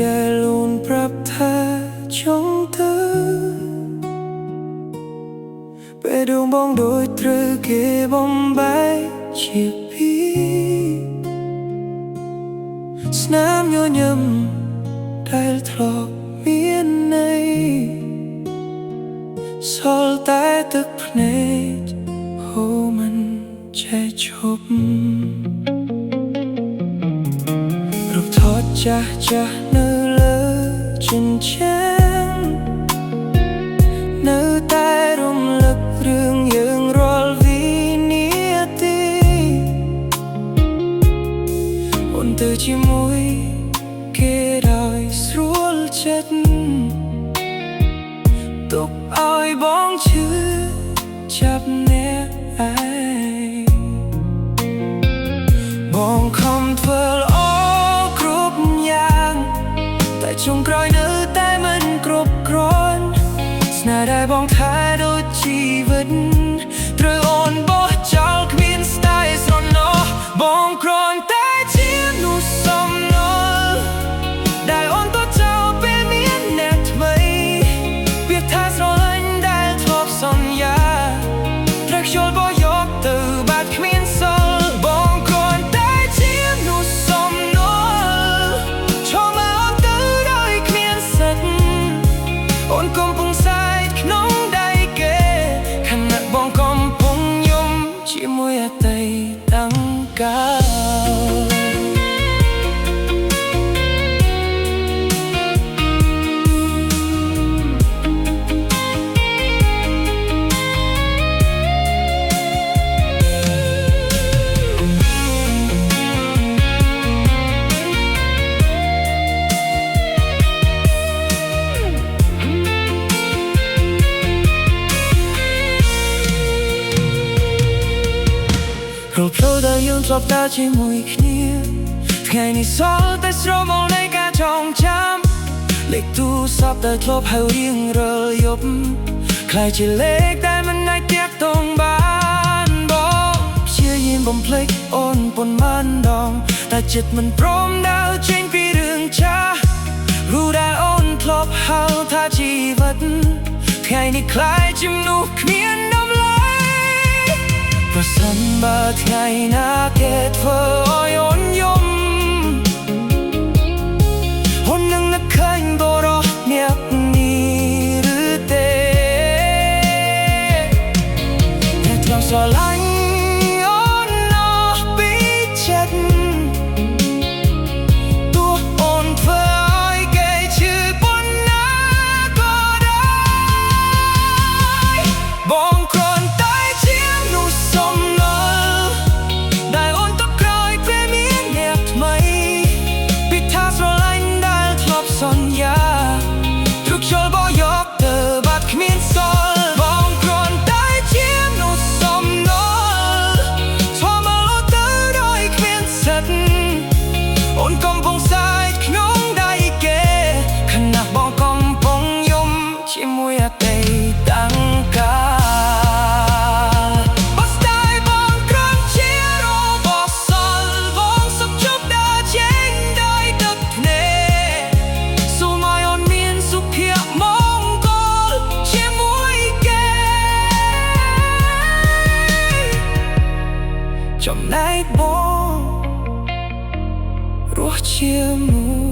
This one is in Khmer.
ដែលលូនប្រាប់ថាចង់ទៅពេលដងបងដូចត្រូវគេបំបែកជាពីរស្នាមញញឹមដែលធ្លាប់មានន័យសល់តែទឹកភ្នែកហូរមិនចេះឈប់រូបថតចាស់នៅលើជញ្ជាំងនៅតែរំលឹករឿងយើងរាល់វិនាទីអូនទៅជាមួយគេដោយស្រួលចិត្តទុកឲ្យបងឈឺចាប់អ្នកឯងបងខំធ្វើល្អគ្រប់យ៉ាងតែចុងក្រោយនៅតែមិនគ្រប់គ្រាន់ស្នេហ៍ដែលបងថែដូចជីវិតត្រូវអូនបោះចោលគ្មានស្ដាយស្រណោះបងគ្រាន់តែជាមនុស្សសំណល់ដែលអូនទៅចោលពេលមានអ្នកថ្មីវាថាស្រឡាញ់ដែលធ្លាប់សន្យាត្រូវខ្យល់បោះយកទៅបាត់គ្មានសល់បងគ្រាន់តែជាមនុស្សសំណល់ឈរមើលអូនទៅដោយគ្មានសិទ្ធអូនកំពុងសែកក្នុងដៃគេខណៈបងកំពុងយំជាមួយអតីតកាលរូបផ្លូវដែលយើងធ្លាប់ដើរជាមួយគ្នាថ្ងៃនេះសល់តែស្រមោលនៃការចងចាំលេខទូរស័ព្ទដែលធ្លាប់ហៅរៀងរាល់យប់ក្លាយជាលេខដែលមិនអាចទាក់ទងបានបងព្យាយាមបំភ្លេចអូនប៉ុន្មានដងតែចិត្តមិនព្រមដើរចេញពីរឿងចាស់รู้ដែលអូនធ្លាប់ហៅថាជីវិតថ្ងៃនេះក្លាយជាមនុស្សគ្មានតម្លៃប្រសិនបើថ្ងៃណាគេធ្វើឲ្យអូនយំអូននឹងនឹកឃើញបរិសុទ្ធអ្នកនេះឬទេអ្នកធ្លាប់ស្រឡាញ់អូនអស់ពីចិត្តទោះអូនធ្វើឲ្យគេឈឺប៉ុណ្ណាក៏ដោយបងគ្រាន់តែជាមនុស្សសំណល់ដែលអូនទុកក្រោយពេលមានអ្នកថ្មីពីថាស្រឡាញ់ដែលធ្លាប់សន្យាទុកជល់បោះយកទៅបាត់គ្មានសល់បងគ្រាន់តែជាមនុស្សសំណល់ឈរមើលអូនទៅដោយគ្មានសិទ្ធអូនកំពុងសែកក្នុងដៃគេខណៈបងកំពុងយំជាមួយអតីតកាលចំណែកបងរស់ជាមួយ